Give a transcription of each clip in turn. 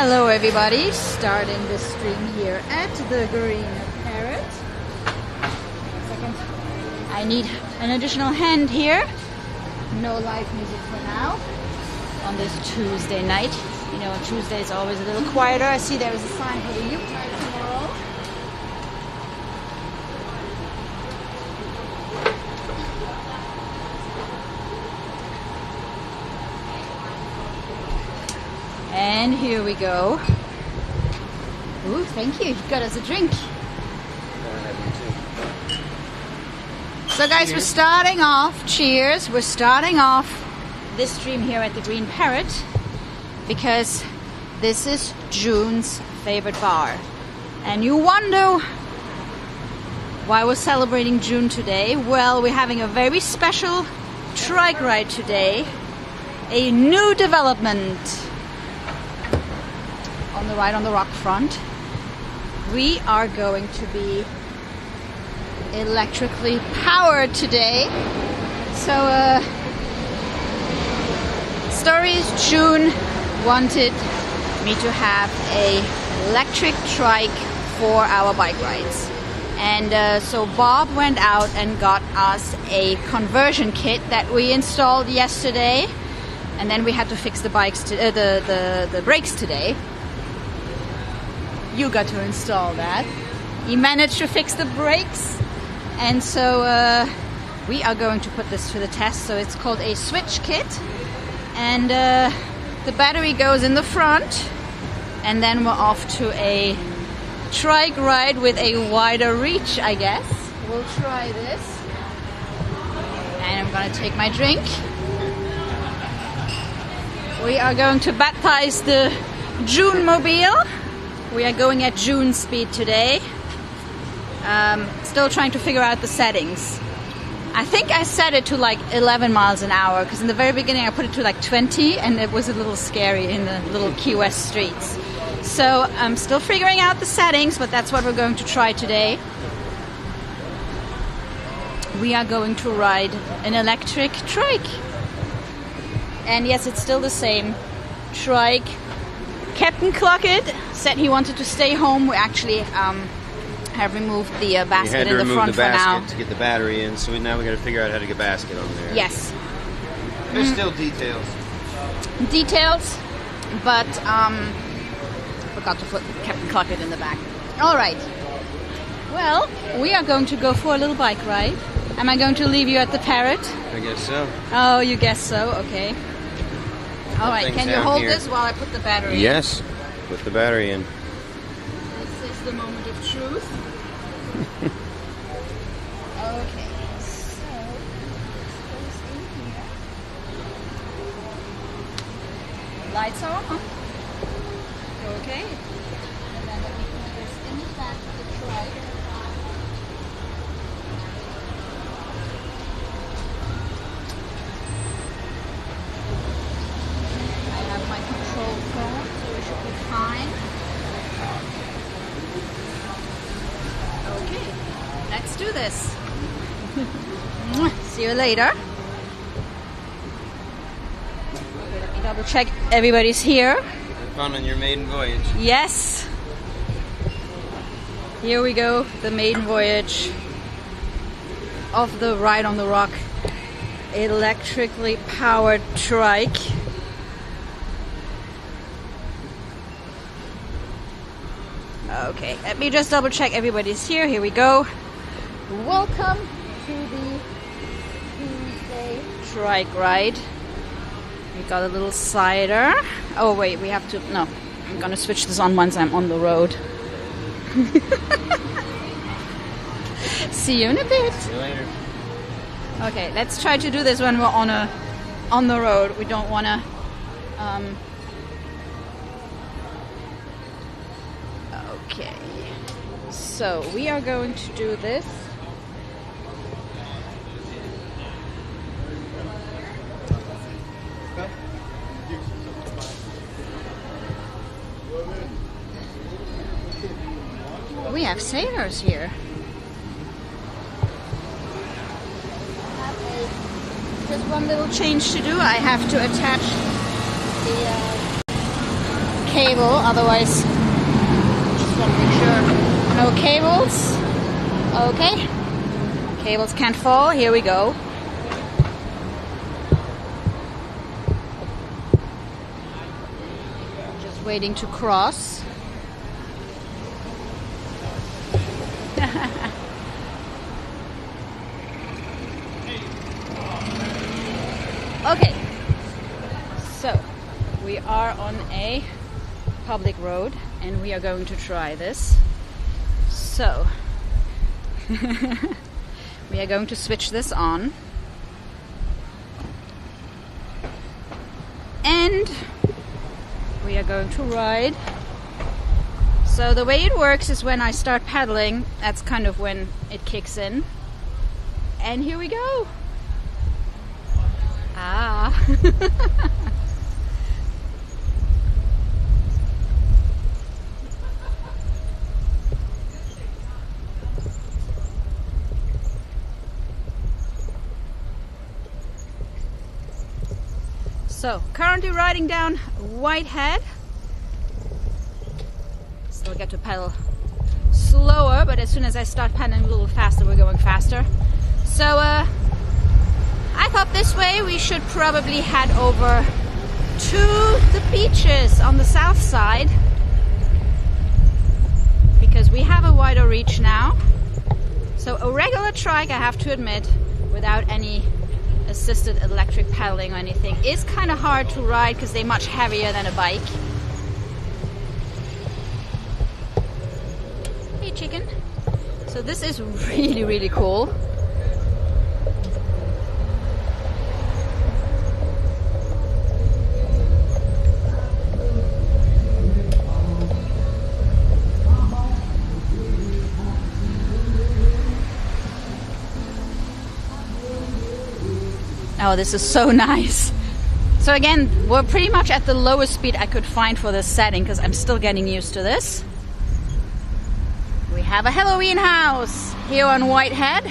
Hello everybody, starting the stream here at the Green Parrot. Second. I need an additional hand here. No live music for now on this Tuesday night. You know, Tuesday is always a little quieter. I see there is a sign for the Yup night tomorrow. And here we go. Ooh, thank you. You got us a drink. So guys, we're starting off, cheers, we're starting off this stream here at the Green Parrot because this is June's favorite bar. And you wonder why we're celebrating June today? Well, we're having a very special trike ride today. A new development on the ride on the rock front. We are going to be electrically powered today. So stories, June wanted me to have a electric trike for our bike rides, and so Bob went out and got us a conversion kit that we installed yesterday, and then we had to fix the bikes the brakes today. You got to install that. He managed to fix the brakes, and so we are going to put this to the test. So it's called a Swytch kit, and the battery goes in the front, and then we're off to a trike ride with a wider reach, I guess. We'll try this, and I'm gonna take my drink. We are going to baptize the June mobile. We are going at June speed today. Still trying to figure out the settings. I think I set it to like 11 miles an hour because in the very beginning I put it to like 20 and it was a little scary in the little Key West streets. So I'm still figuring out the settings, but that's what we're going to try today. We are going to ride an electric trike. And yes, it's still the same trike. Captain Clockett said he wanted to stay home. We actually have removed the basket in the front for now. We had to remove the basket to get the battery in, so now we got to figure out how to get a basket on there. Yes. There's still details. Details, but forgot to put Captain Clockett in the back. All right. Well, we are going to go for a little bike ride. Am I going to leave you at the Parrot? I guess so. Oh, you guess so? Okay. All right, can you hold this while I put the battery in? Yes, put the battery in. This is the moment of truth. Okay, so this goes in here. Lights are on. Okay. And then let me put this in the back of the trike. Fine. Okay, let's do this. See you later. Okay, let me double check everybody's here. Have fun on your maiden voyage. Yes. Here we go, the maiden voyage of the Ride on the Rock electrically powered trike. Okay, let me just double check everybody's here. Here we go. Welcome to the Tuesday trike ride. We got a little cider. Oh wait, we have to, no. I'm gonna switch this on once I'm on the road. See you in a bit. See you later. Okay, let's try to do this when we're on the road. We don't wanna okay, so we are going to do this. We have sailors here. Just one little change to do. I have to attach the cable, otherwise just want to make sure no cables. Okay, cables can't fall. Here we go. Just waiting to cross. Okay, so we are on a public road and we are going to try this. So we are going to switch this on and we are going to ride. So the way it works is when I start pedaling, that's kind of when it kicks in. And here we go. Ah. So, currently riding down Whitehead. Still get to pedal slower, but as soon as I start pedaling a little faster, we're going faster. So, I thought this way we should probably head over to the beaches on the south side because we have a wider reach now. So a regular trike, I have to admit, without any assisted electric pedaling or anything, is kind of hard to ride because they're much heavier than a bike. Hey chicken. So this is really, really cool. Oh, this is so nice. So again, we're pretty much at the lowest speed I could find for this setting because I'm still getting used to this. We have a Halloween house here on Whitehead.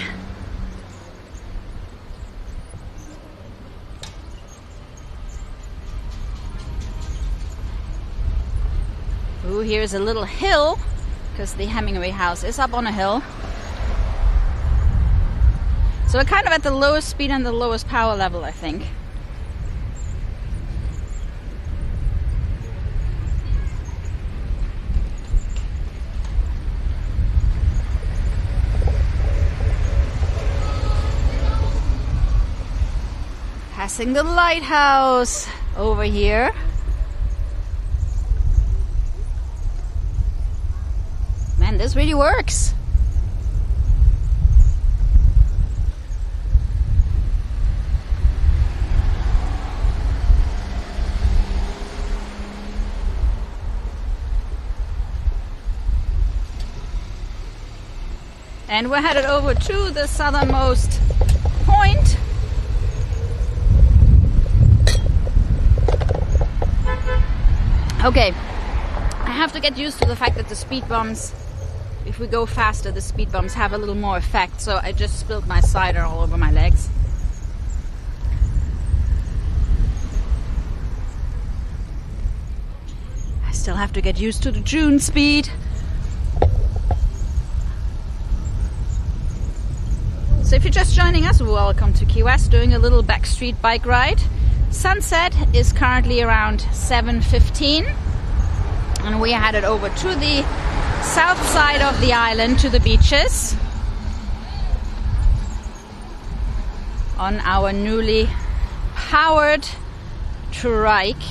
Ooh, here's a little hill because the Hemingway house is up on a hill. So we're kind of at the lowest speed and the lowest power level, I think. Passing the lighthouse over here. Man, this really works. And we're headed over to the southernmost point. Okay, I have to get used to the fact that the speed bumps, if we go faster, the speed bumps have a little more effect. So I just spilled my cider all over my legs. I still have to get used to the June speed. So if you're just joining us, welcome to Key West, doing a little Backstreet bike ride. Sunset is currently around 7:15 and we are headed over to the south side of the island to the beaches on our newly powered trike.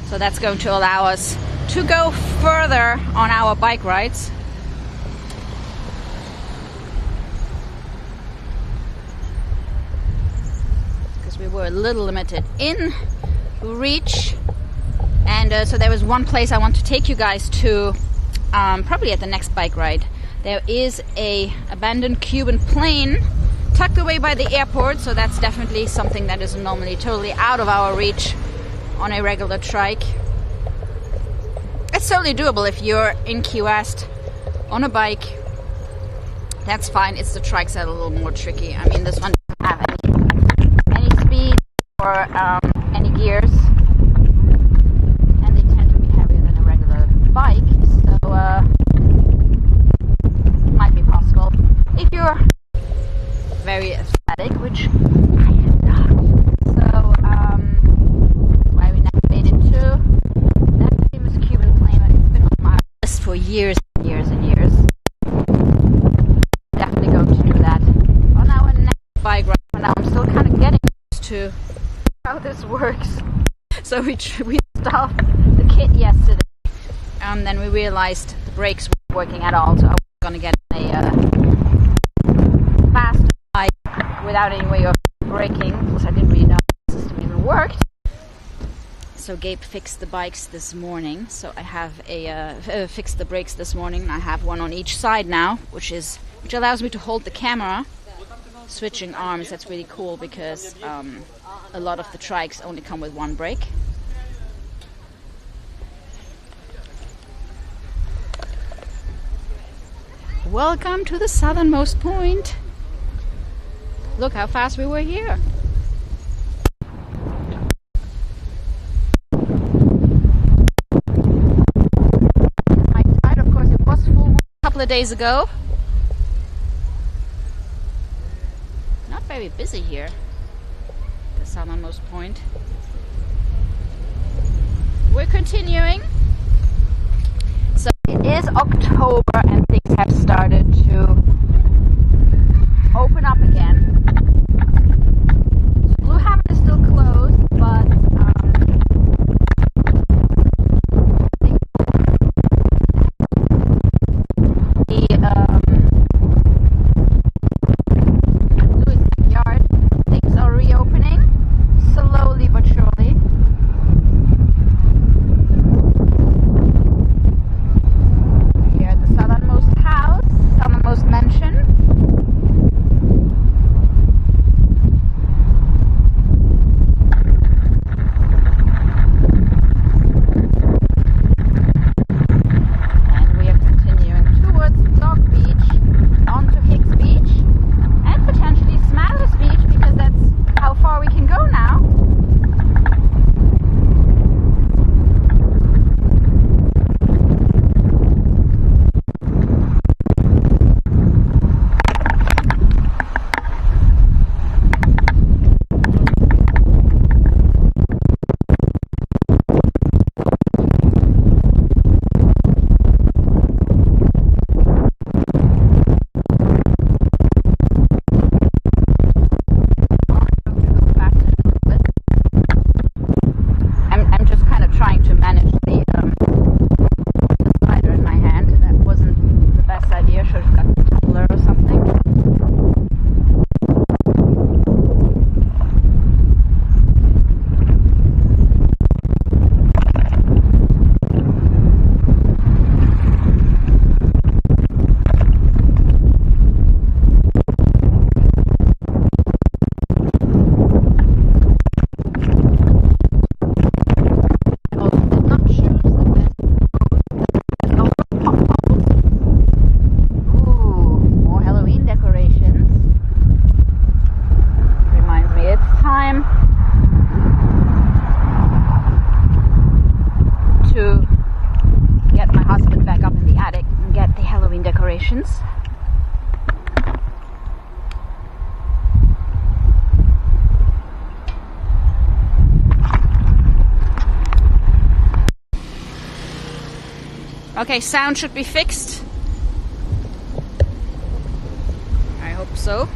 So that's going to allow us to go further on our bike rides. We were a little limited in reach, and so there was one place I want to take you guys to, probably at the next bike ride. There is a abandoned Cuban plane tucked away by the airport, so that's definitely something that is normally totally out of our reach on a regular trike. It's totally doable if you're in Key West on a bike. That's fine. It's the trikes that are a little more tricky. I mean, this one doesn't have any speed or any gears, and they tend to be years and years and years. Definitely going to do that. On our next bike ride, for now I'm still kind of getting used to how this works. So we stopped the kit yesterday, and then we realized the brakes weren't working at all. So I was going to get a faster bike without any way of braking, because I didn't really know the system even worked. So Gabe fixed the bikes this morning. So I have fixed the brakes this morning. I have one on each side now, which allows me to hold the camera, switching arms. That's really cool because a lot of the trikes only come with one brake. Welcome to the southernmost point. Look how fast we were here. Of course, it was full a couple of days ago. Not very busy here, the southernmost point. We're continuing. So it is October and things have started to open up again. Blue Haven is still closed, but Louis' backyard, things are reopening slowly but surely. Here at the southernmost house, southernmost mansion. Okay, sound should be fixed. I hope so.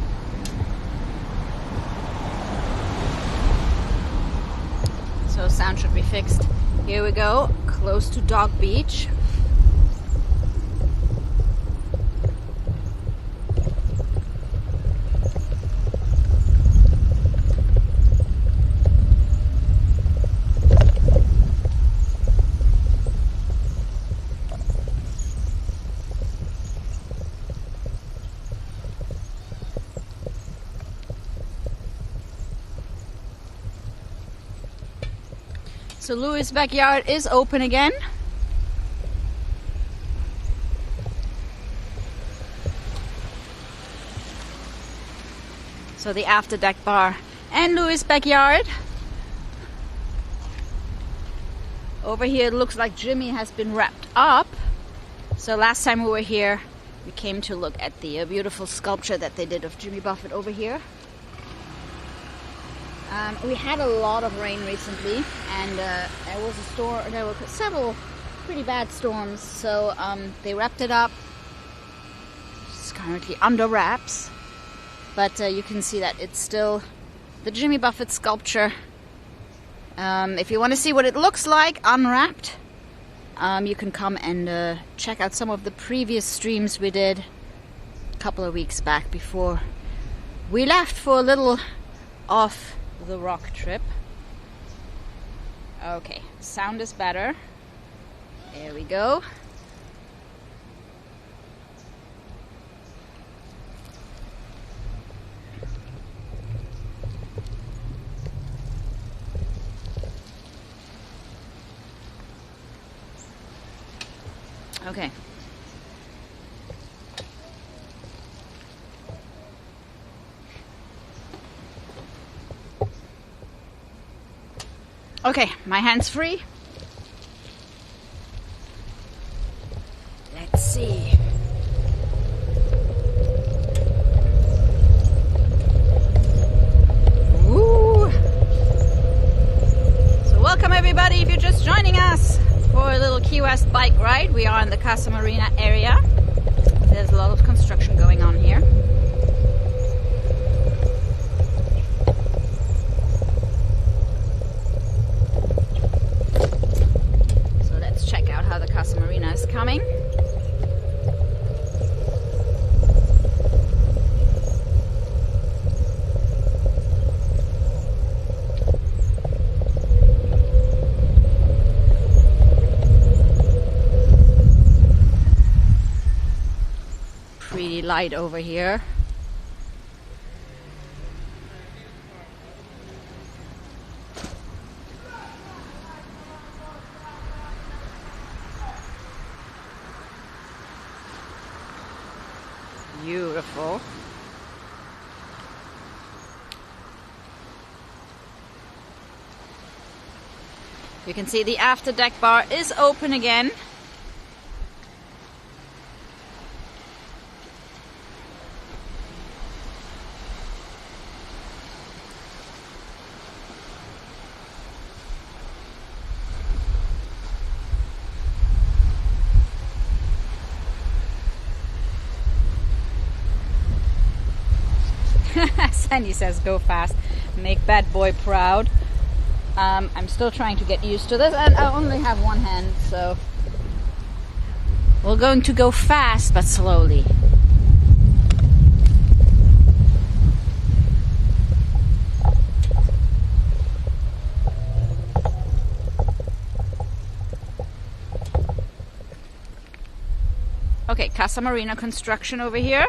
So sound should be fixed. Here we go, close to Dog Beach. So Louis' backyard is open again. So the after deck bar and Louis' backyard. Over here it looks like Jimmy has been wrapped up. So last time we were here, we came to look at the beautiful sculpture that they did of Jimmy Buffett over here. We had a lot of rain recently, and there were several pretty bad storms, so they wrapped it up. It's currently under wraps, but you can see that it's still the Jimmy Buffett sculpture. If you want to see what it looks like unwrapped, you can come and check out some of the previous streams we did a couple of weeks back before we left for a little off the rock trip. Okay, sound is better. There we go. Okay. Okay, my hand's free. Let's see. Ooh. So welcome everybody if you're just joining us for a little Key West bike ride. We are in the Casa Marina area. There's a lot of construction going on here. So let's check out how the Casa Marina is coming. Pretty light over here. Beautiful. You can see the after deck bar is open again. Sandy says go fast, make bad boy proud. I'm still trying to get used to this, and I only have one hand, so we're going to go fast but slowly. Okay, Casa Marina construction over here.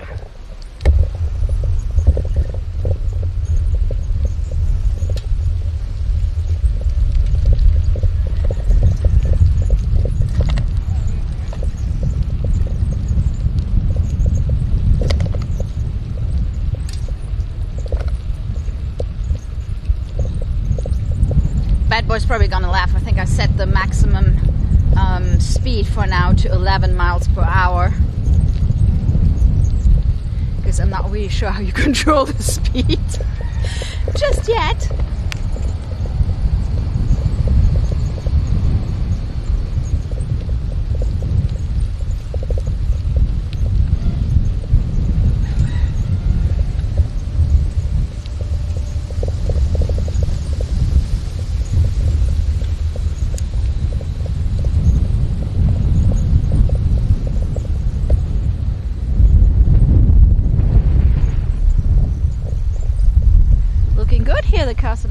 Bad boy's probably gonna laugh. I think I set the maximum speed for now to 11 miles per hour because I'm not really sure how you control the speed just yet. Looking good here, the Casa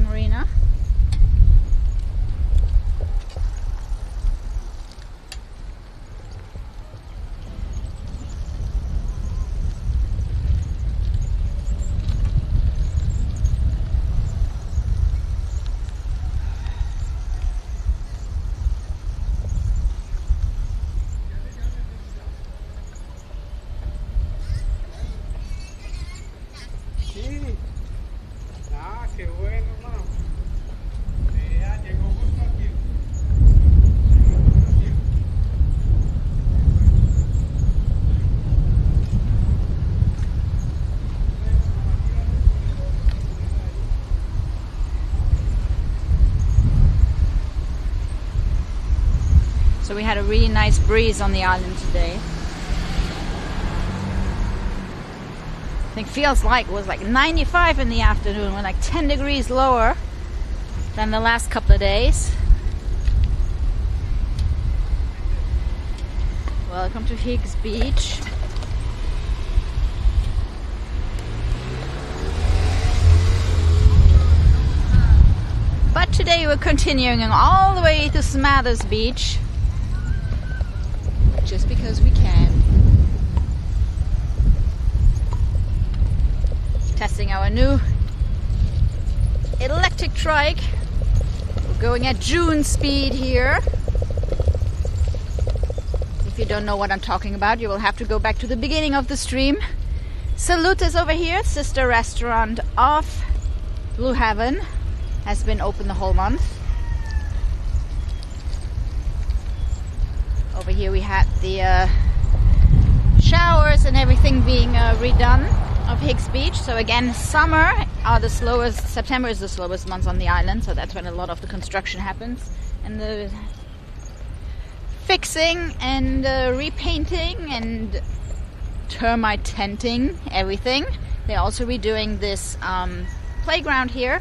So we had a really nice breeze on the island today. I think feels like it was like 95 in the afternoon. We're like 10 degrees lower than the last couple of days. Welcome to Higgs Beach. But today we're continuing all the way to Smathers Beach. Just because we can. Testing our new electric trike. We're going at June speed here. If you don't know what I'm talking about, you will have to go back to the beginning of the stream. Salute is over here, sister restaurant of Blue Heaven. Has been open the whole month. Over here we had the showers and everything being redone of Higgs Beach. So again, summer are the slowest, September is the slowest month on the island, so that's when a lot of the construction happens. And the fixing and repainting and termite tenting, everything. They're also redoing this playground here.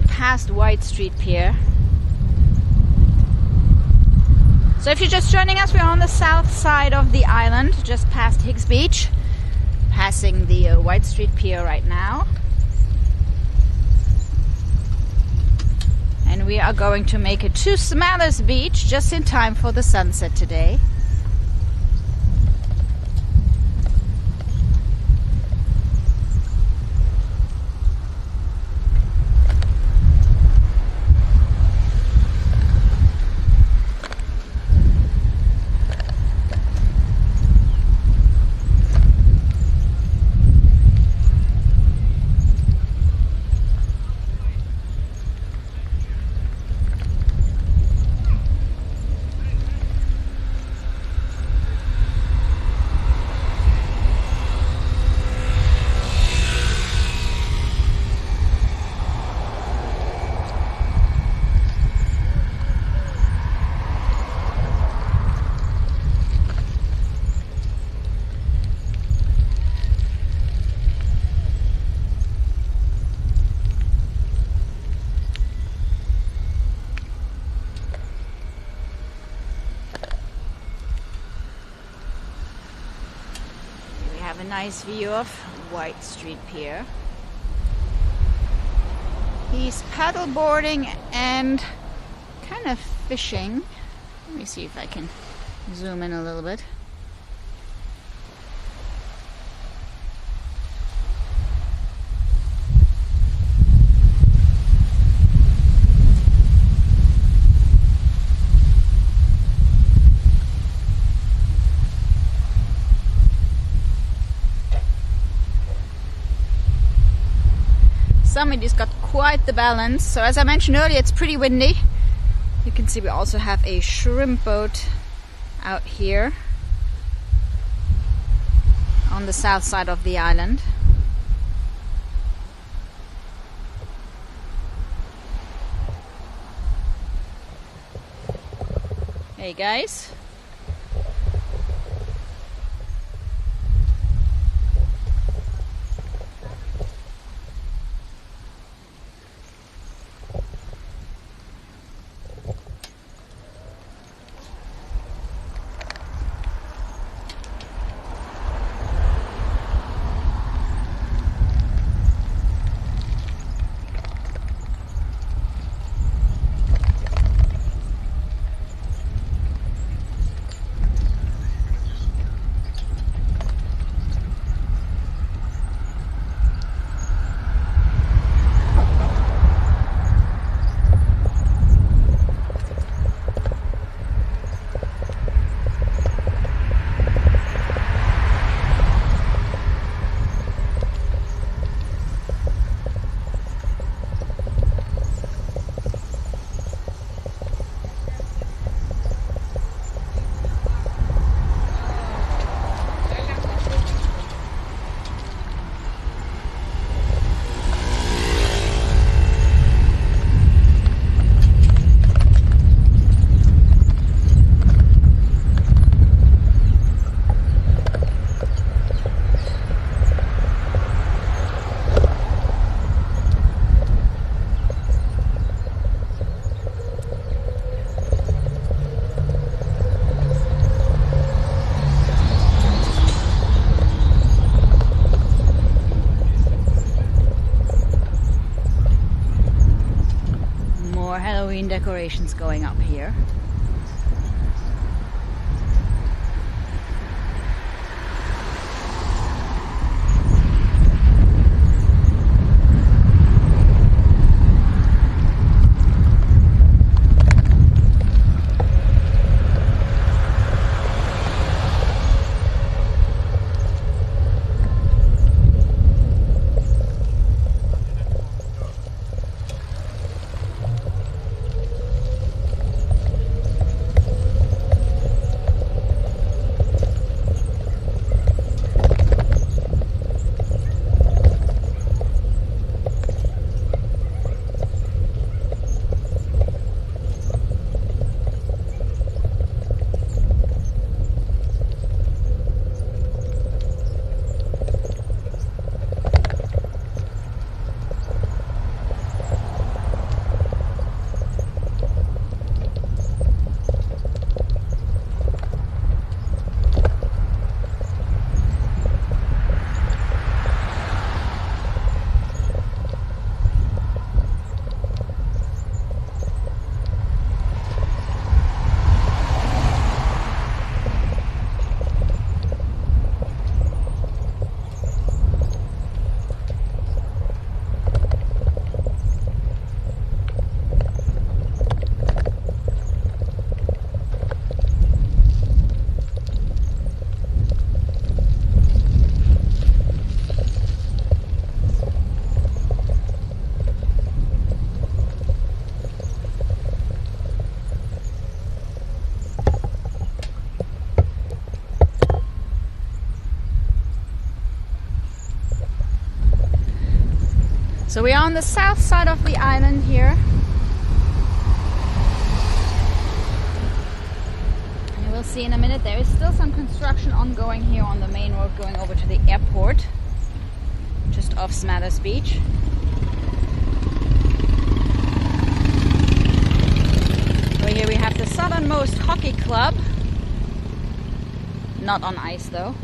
Past White Street Pier. So if you're just joining us, we're on the south side of the island, just past Higgs Beach, passing the White Street Pier right now. And we are going to make it to Smathers Beach just in time for the sunset today. A nice view of White Street Pier. He's paddle boarding and kind of fishing. Let me see if I can zoom in a little bit. Somebody's got quite the balance. So as I mentioned earlier, it's pretty windy. You can see we also have a shrimp boat out here on the south side of the island. Hey guys. more Halloween decorations going up here. So we are on the south side of the island here. And you will see in a minute there is still some construction ongoing here on the main road going over to the airport, just off Smathers Beach. So here we have the southernmost hockey club. Not on ice though.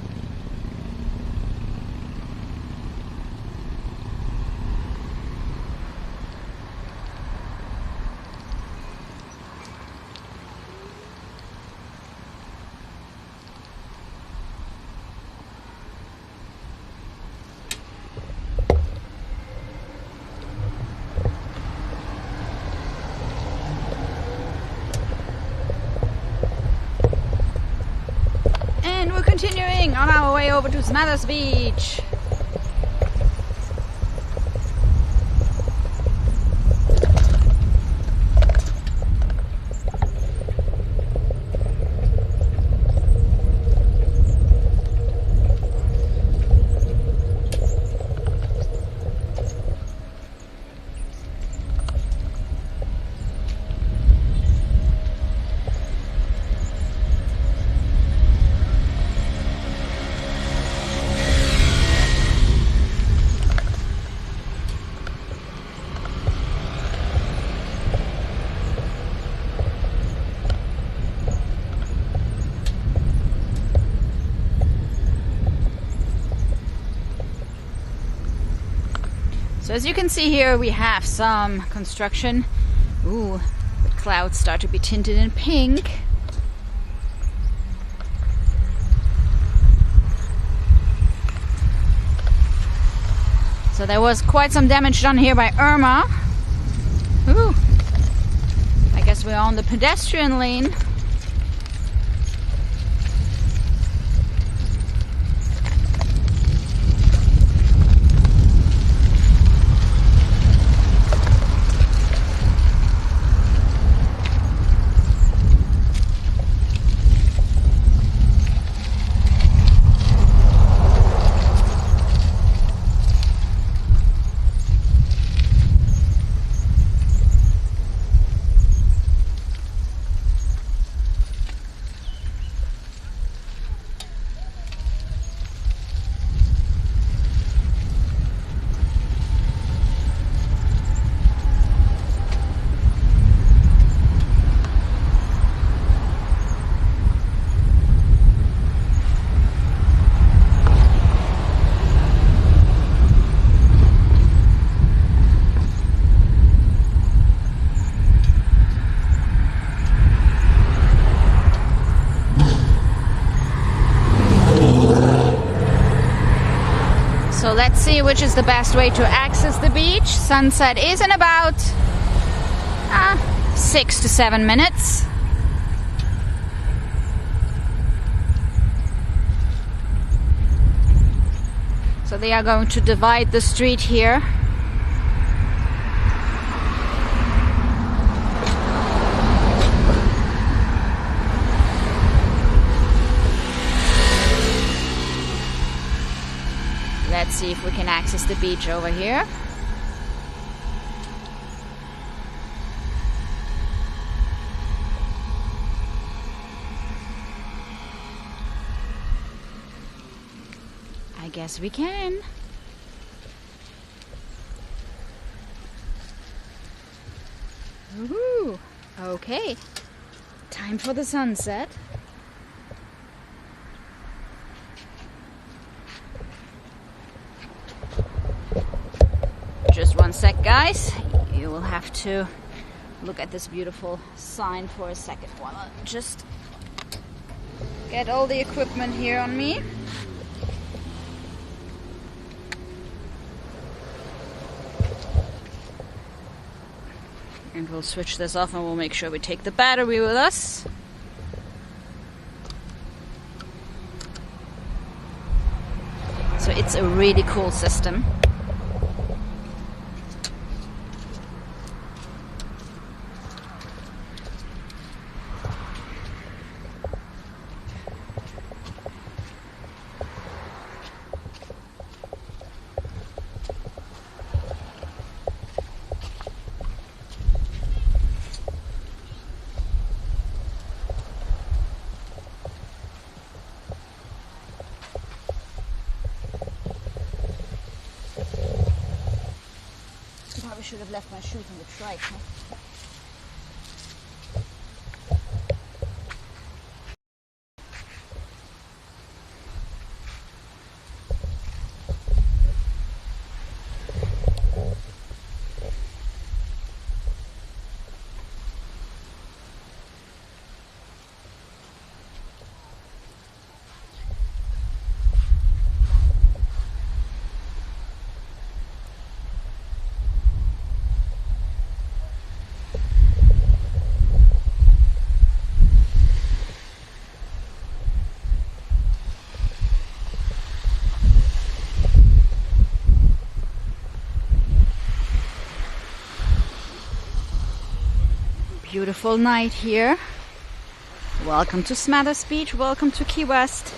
And we're continuing on our way over to Smathers Beach. So as you can see here, we have some construction. Ooh, the clouds start to be tinted in pink. So there was quite some damage done here by Irma. Ooh, I guess we're on the pedestrian lane. let's see which is the best way to access the beach. Sunset is in about 6 to 7 minutes. So they are going to divide the street here. Let's see if we can access the beach over here. I guess we can. Woohoo! Okay, time for the sunset. Just one sec, guys. You will have to look at this beautiful sign for a second while I just get all the equipment here on me. And we'll switch this off and we'll make sure we take the battery with us. So it's a really cool system. I should have left my shoes on the trike, huh? Beautiful night here. Welcome to Smathers Beach, welcome to Key West.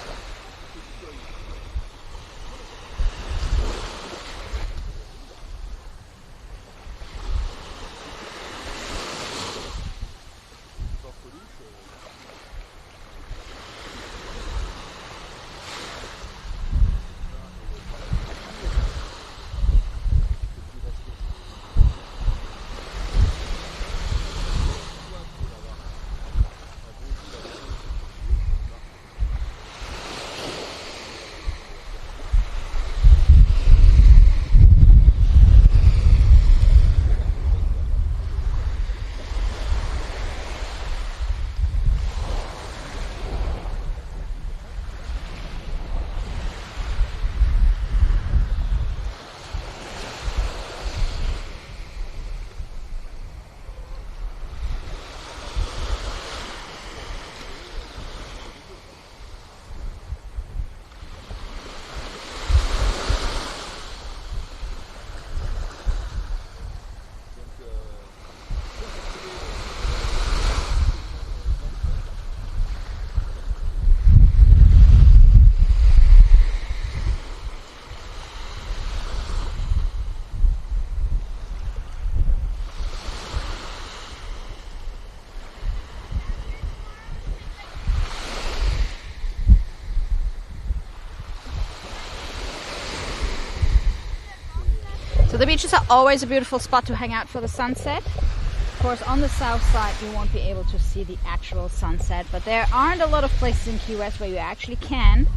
So the beaches are always a beautiful spot to hang out for the sunset. Of course, on the south side you won't be able to see the actual sunset, but there aren't a lot of places in Key West where you actually can.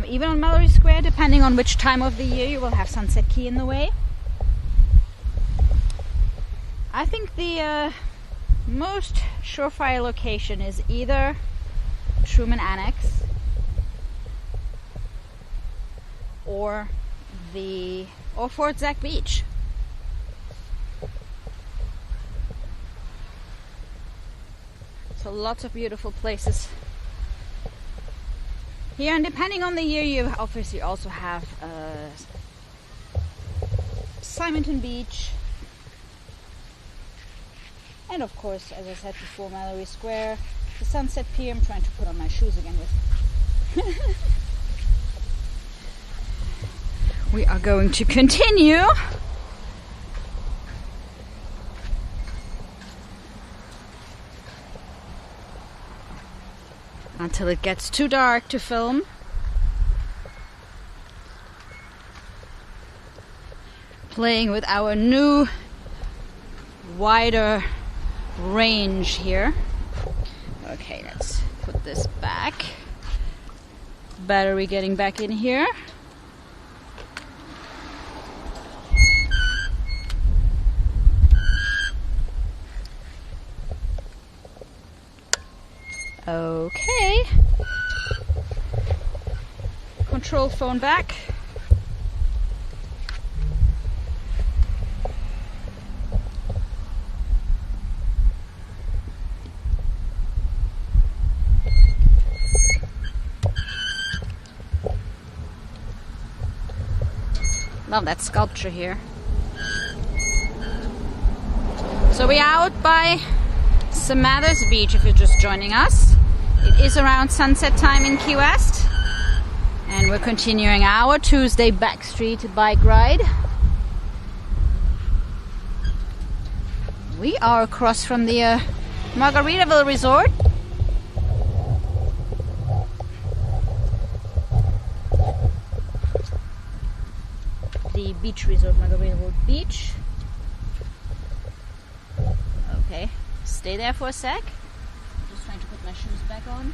Even on Mallory Square, depending on which time of the year, you will have Sunset Key in the way. I think the most surefire location is either Truman Annex or the Fort Zach Beach. So lots of beautiful places here, and depending on the year, you obviously also have Simonton Beach, and of course, as I said before, Mallory Square, the Sunset Pier. I'm trying to put on my shoes again with. We are going to continue until it gets too dark to film. Playing with our new wider range here. Okay, let's put this back. Battery getting back in here. Okay. Control phone back. Love that sculpture here. So we're out by St. Mather's Beach if you're just joining us. It is around sunset time in Key West, and we're continuing our Tuesday Backstreet bike ride. We are across from the Margaritaville Resort. The beach resort, Margaritaville Beach. Okay, stay there for a sec. I'm just trying to put my shoes back on.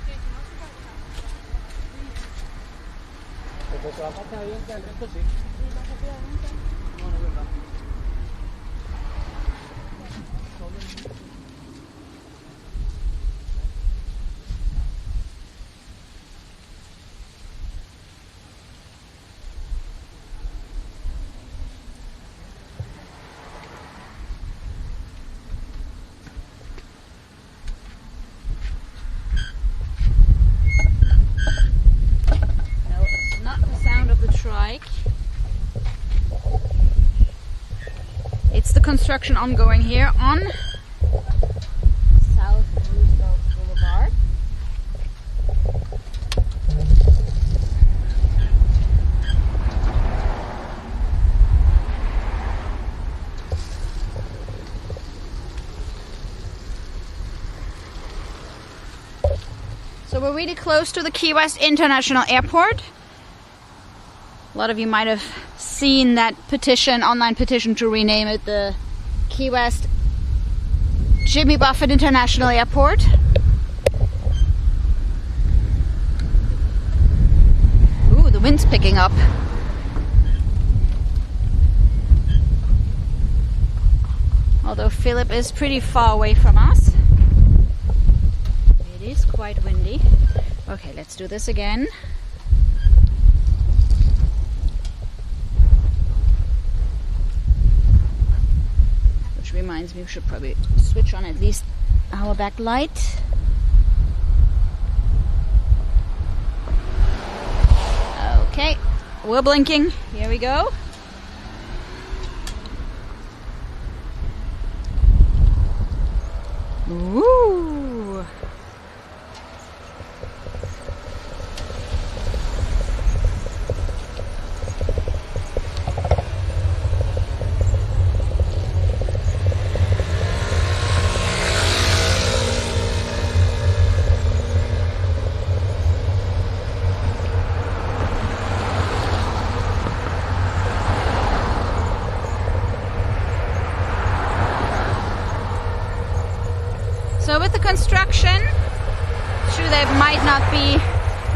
It's the construction ongoing here on South Roosevelt Boulevard. So we're really close to the Key West International Airport. A lot of you might have seen that petition, online petition to rename it the Key West Jimmy Buffett International Airport. Ooh, the wind's picking up. Although Philip is pretty far away from us. It is quite windy. Okay, let's do this again. Reminds me we should probably switch on at least our back light. Okay, we're blinking. Here we go. Ooh. So with the construction, true, that might not be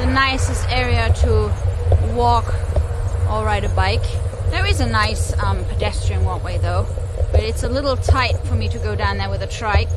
the nicest area to walk or ride a bike. There is a nice pedestrian walkway though, but it's a little tight for me to go down there with a trike.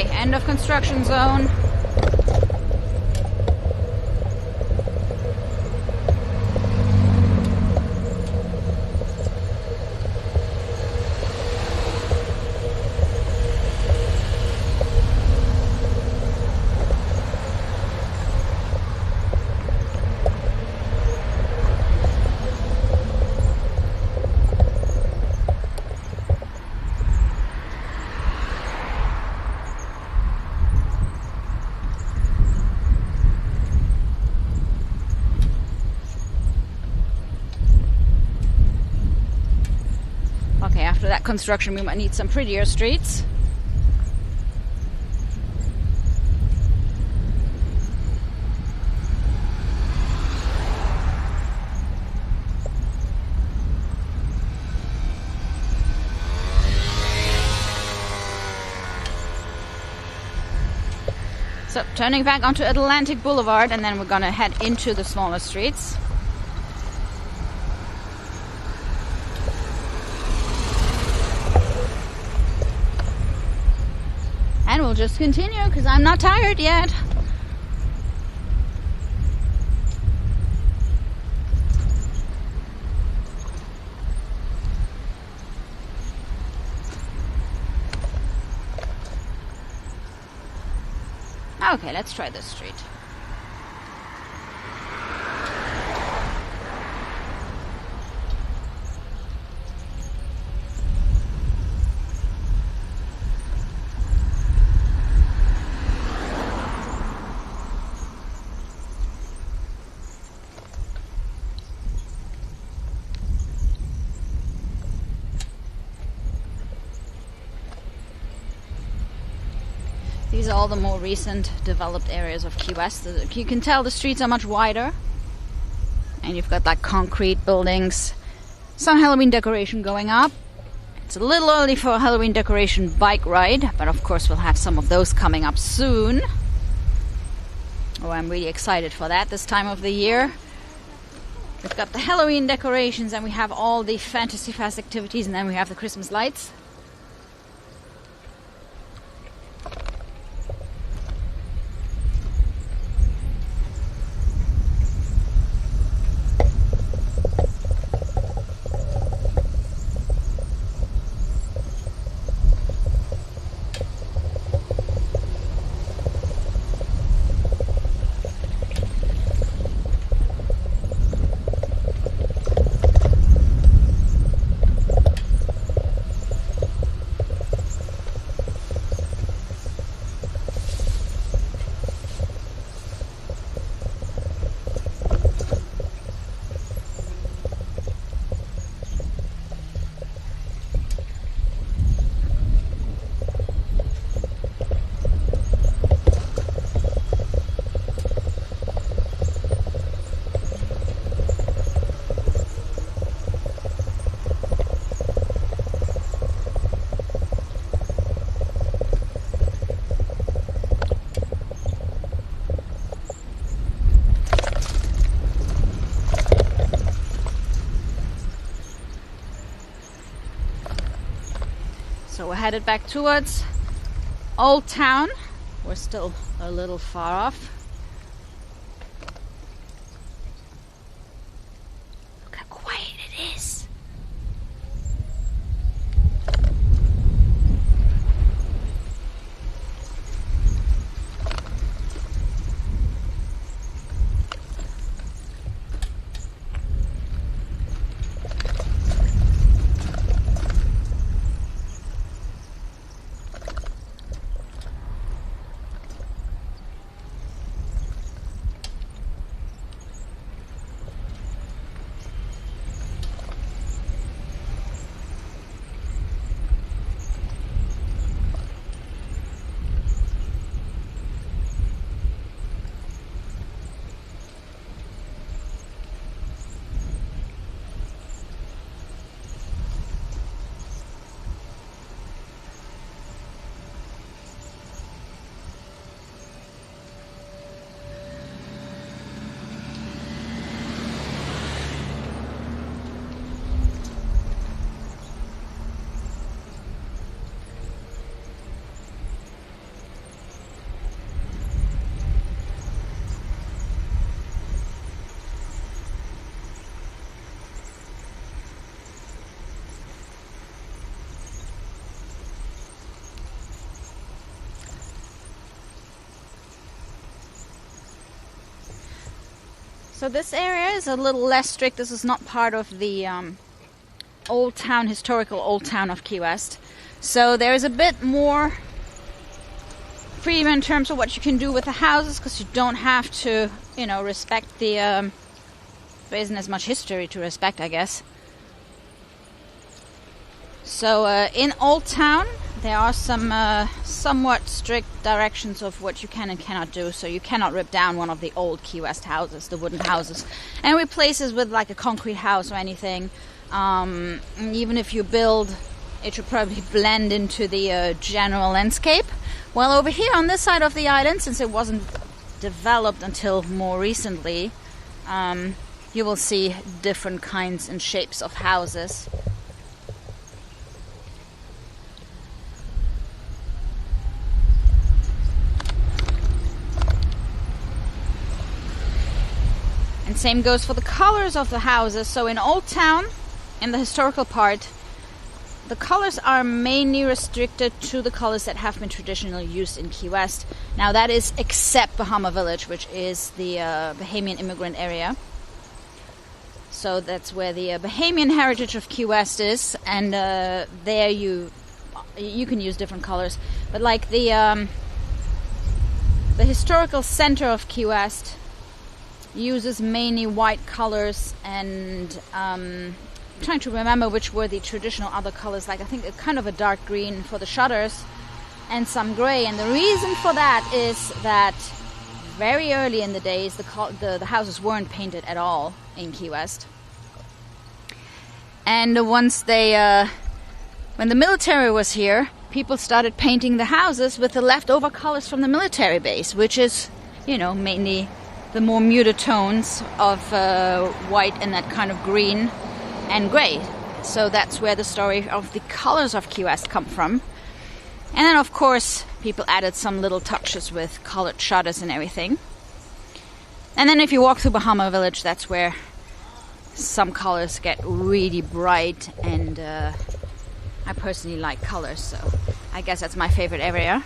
Okay, end of construction zone. Okay, after that construction we might need some prettier streets. So, turning back onto Atlantic Boulevard, and then we're gonna head into the smaller streets. And we'll just continue, because I'm not tired yet. Okay, let's try this street. These are all the more recent developed areas of Key West. You can tell the streets are much wider. And you've got like concrete buildings. Some Halloween decoration going up. It's a little early for a Halloween decoration bike ride, but of course we'll have some of those coming up soon. Oh, I'm really excited for that this time of the year. We've got the Halloween decorations, and we have all the Fantasy Fest activities, and then we have the Christmas lights. So we're headed back towards Old Town. We're still a little far off. Look how quiet it is. So this area is a little less strict. This is not part of the old town, historical old town of Key West. So there is a bit more freedom in terms of what you can do with the houses, because you don't have to, you know, respect the... there isn't as much history to respect, I guess. So in Old Town, there are some somewhat strict directions of what you can and cannot do. So you cannot rip down one of the old Key West houses, the wooden houses, and replace it with like a concrete house or anything. And even if you build, it should probably blend into the general landscape. Well, over here on this side of the island, since it wasn't developed until more recently, you will see different kinds and shapes of houses. And same goes for the colors of the houses. So in Old Town, in the historical part, the colors are mainly restricted to the colors that have been traditionally used in Key West. Now that is except Bahama Village, which is the Bahamian immigrant area. So that's where the Bahamian heritage of Key West is, and there you can use different colors. But like the historical center of Key West uses mainly white colors, and I'm trying to remember which were the traditional other colors, like I think a kind of a dark green for the shutters and some gray. And the reason for that is that very early in the days the houses weren't painted at all in Key West, and once they when the military was here, people started painting the houses with the leftover colors from the military base, which is, you know, mainly the more muted tones of white and that kind of green and grey. So that's where the story of the colors of Key West come from. And then of course people added some little touches with colored shutters and everything. And then if you walk through Bahama Village, that's where some colors get really bright, and I personally like colors, so I guess that's my favorite area.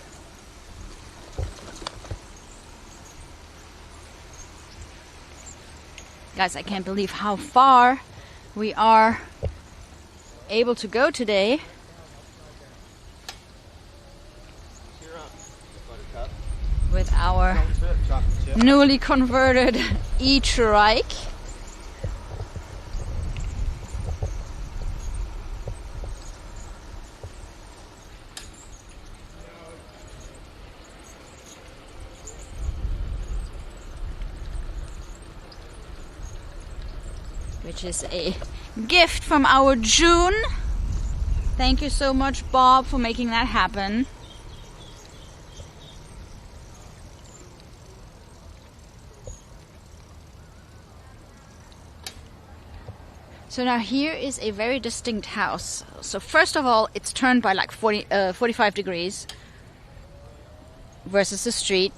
Guys, I can't believe how far we are able to go today. With our newly converted e-trike. Which is a gift from our June. Thank you so much, Bob, for making that happen. So now here is a very distinct house. So first of all, it's turned by like 45 degrees versus the street,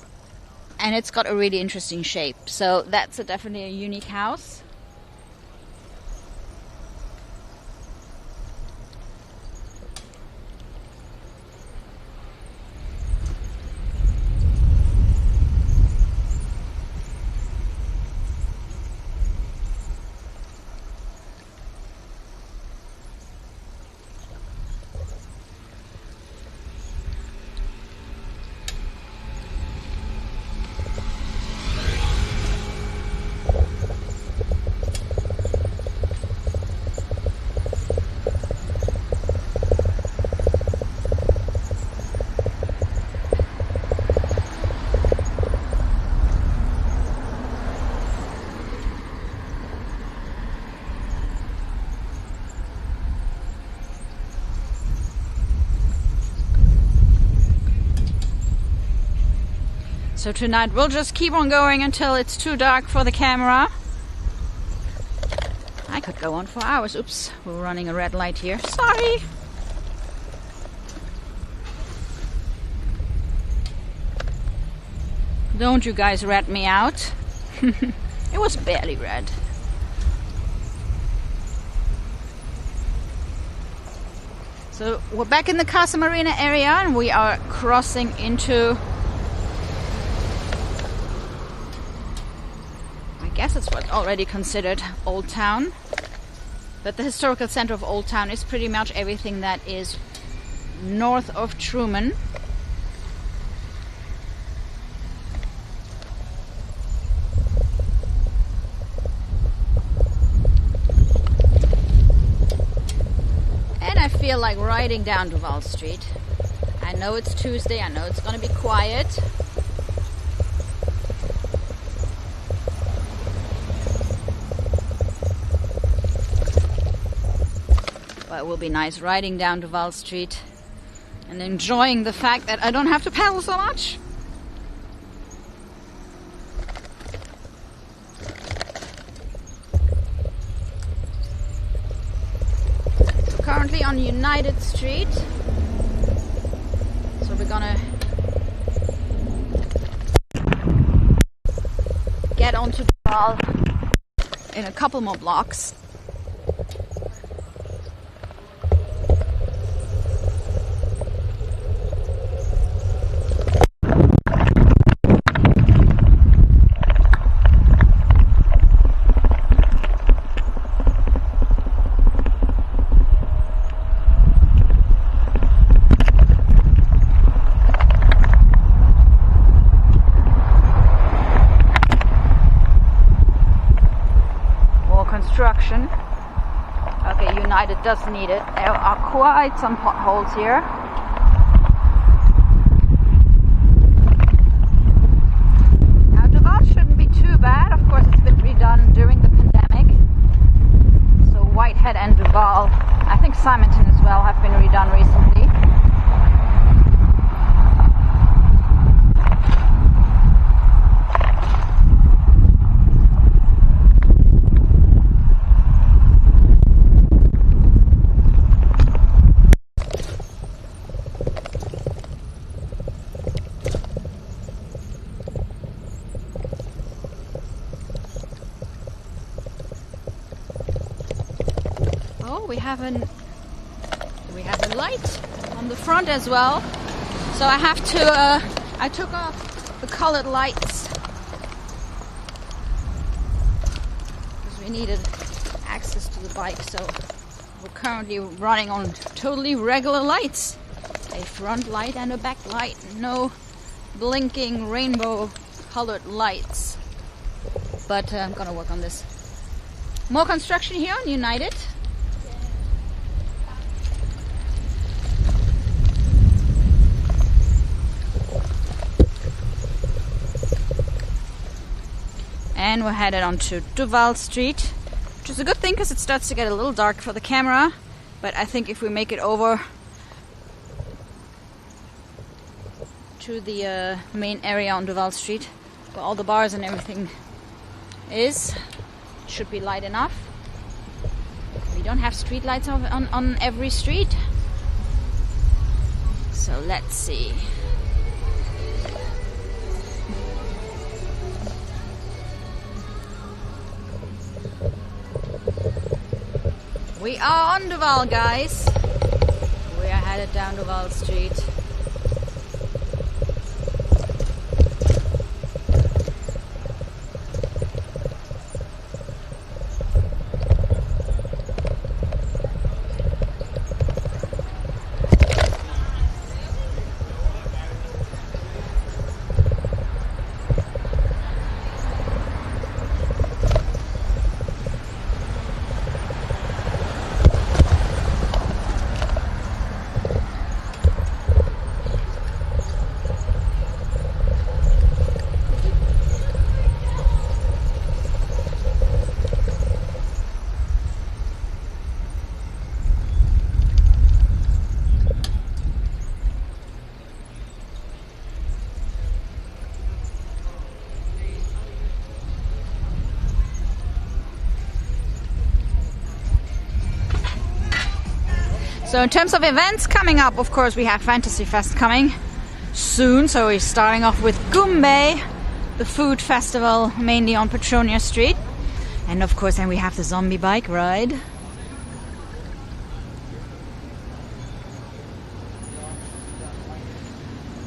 and it's got a really interesting shape. So that's definitely a unique house. So tonight we'll just keep on going until it's too dark for the camera. I could go on for hours. Oops, we're running a red light here. Sorry. Don't you guys rat me out. It was barely red. So we're back in the Casa Marina area, and we are crossing into... I guess it's what's already considered Old Town. But the historical center of Old Town is pretty much everything that is north of Truman. And I feel like riding down Duval Street. I know it's Tuesday, I know it's gonna be quiet. But it will be nice riding down Duval Street and enjoying the fact that I don't have to pedal so much. So currently on United Street. So we're gonna get onto Duval in a couple more blocks. Construction. Okay, United does need it. There are quite some potholes here. Now Duval shouldn't be too bad. Of course, it's been redone during the pandemic. So Whitehead and Duval, I think Simonton as well, have been redone recently. We have a light on the front as well, so I have to I took off the colored lights because we needed access to the bike, so we're currently running on totally regular lights, a front light and a back light, no blinking rainbow colored lights, but I'm gonna work on this. More construction here on United. And we're headed onto Duval Street, which is a good thing because it starts to get a little dark for the camera. But I think if we make it over to the main area on Duval Street, where all the bars and everything is, it should be light enough. We don't have street lights on every street. So let's see. We are on Duval, guys. We are headed down Duval Street. So in terms of events coming up, of course, we have Fantasy Fest coming soon. So we're starting off with Gumbe, the food festival, mainly on Petronia Street. And of course, then we have the zombie bike ride.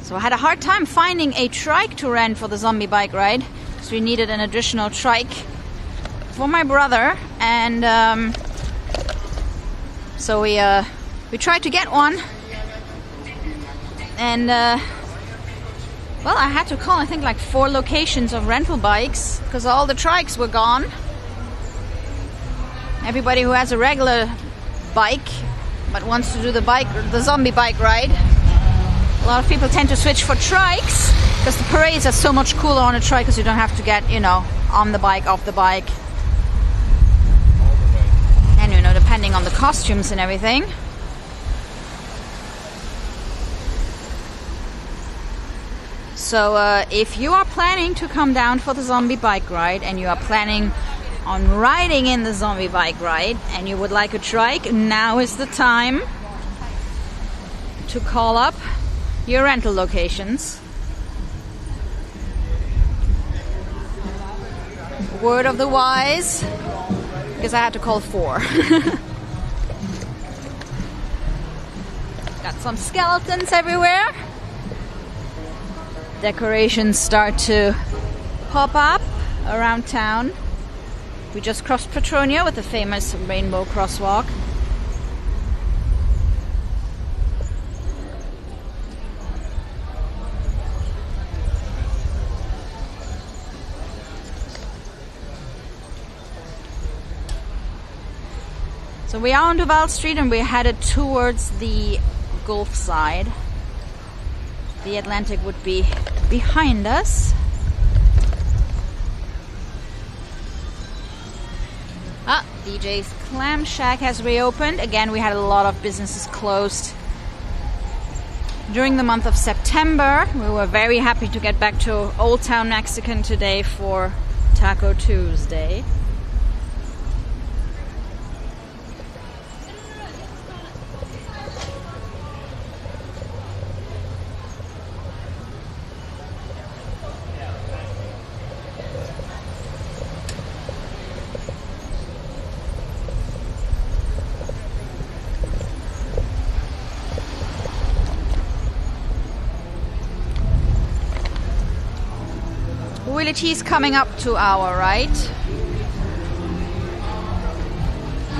So I had a hard time finding a trike to rent for the zombie bike ride. So we needed an additional trike for my brother, and so we tried to get one, and well, I had to call, I think, like 4 locations of rental bikes because all the trikes were gone. Everybody who has a regular bike but wants to do the zombie bike ride, a lot of people tend to switch for trikes because the parades are so much cooler on a trike because you don't have to get, you know, on the bike, off the bike, and, you know, depending on the costumes and everything. So if you are planning to come down for the zombie bike ride and you are planning on riding in the zombie bike ride and you would like a trike, now is the time to call up your rental locations. Word of the wise, because I had to call 4. Got some skeletons everywhere. Decorations start to pop up around town. We just crossed Petronia with the famous rainbow crosswalk. So we are on Duval Street and we're headed towards the Gulf side. The Atlantic would be behind us. DJ's Clam Shack has reopened. Again, we had a lot of businesses closed during the month of September. We were very happy to get back to Old Town Mexican today for Taco Tuesday. Willie T's coming up to our right.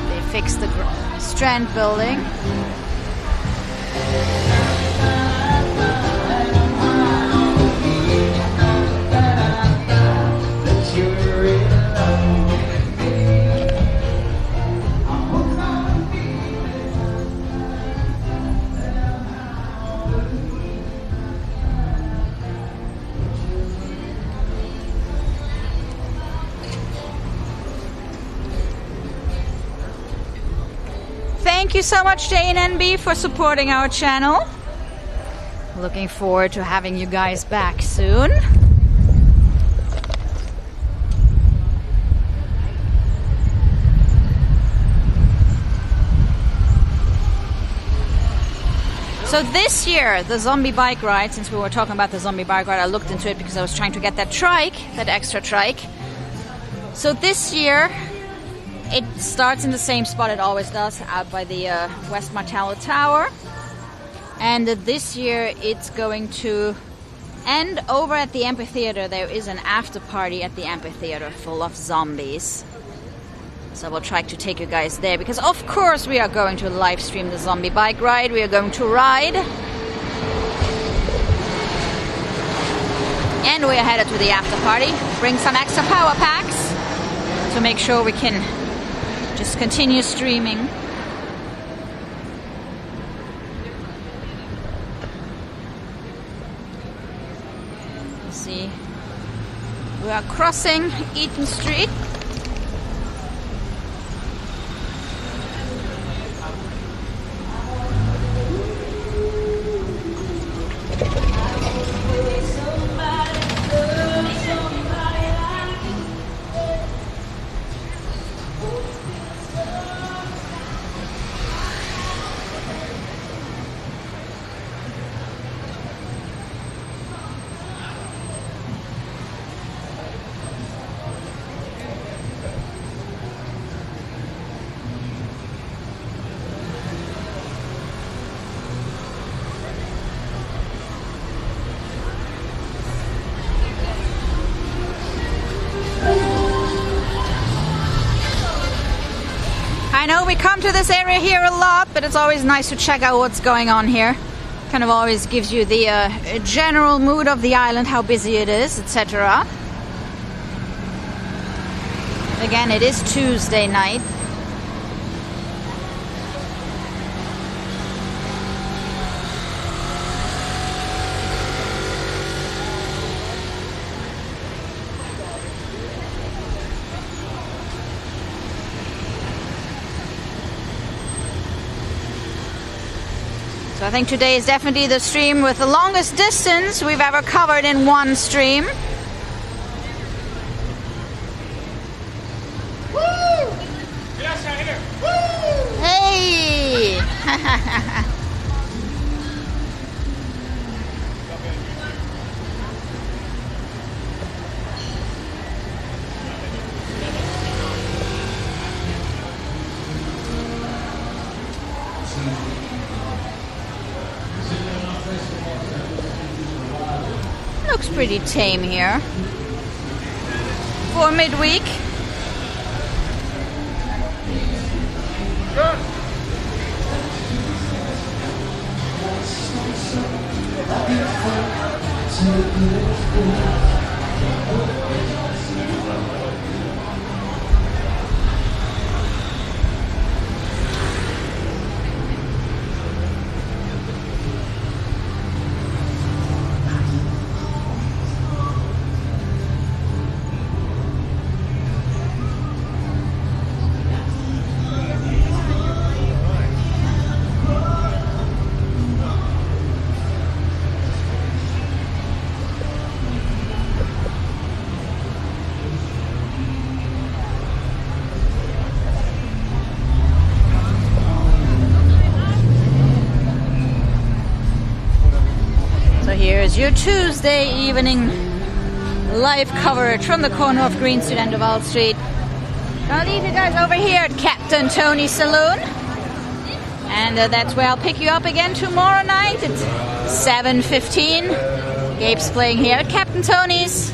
They fixed the Strand building. Thank you so much, JNNB, for supporting our channel. Looking forward to having you guys back soon. So this year, the zombie bike ride, since we were talking about the zombie bike ride, I looked into it because I was trying to get that trike, that extra trike. So this year, it starts in the same spot it always does, out by the West Martello Tower. And this year it's going to end over at the amphitheater. There is an after party at the amphitheater full of zombies. So we'll try to take you guys there because of course we are going to live stream the zombie bike ride. We are going to ride. And we are headed to the after party. Bring some extra power packs to make sure we can just continue streaming. You see, we are crossing Eaton Street. know we come to this area here a lot, but it's always nice to check out what's going on here. Kind of always gives you the general mood of the island, how busy it is, etc. Again, it is Tuesday night. So I think today is definitely the stream with the longest distance we've ever covered in one stream. Woo! Hey! Looks pretty tame here for midweek. Here's your Tuesday evening live coverage from the corner of Green Street and Duval Street. I'll leave you guys over here at Captain Tony's Saloon. And that's where I'll pick you up again tomorrow night at 7:15. Gabe's playing here at Captain Tony's.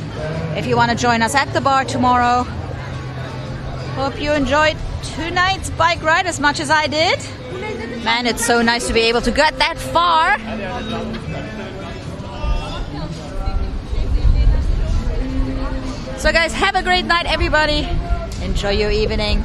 If you want to join us at the bar tomorrow. Hope you enjoyed tonight's bike ride as much as I did. Man, it's so nice to be able to get that far. So guys, have a great night, everybody. Enjoy your evening.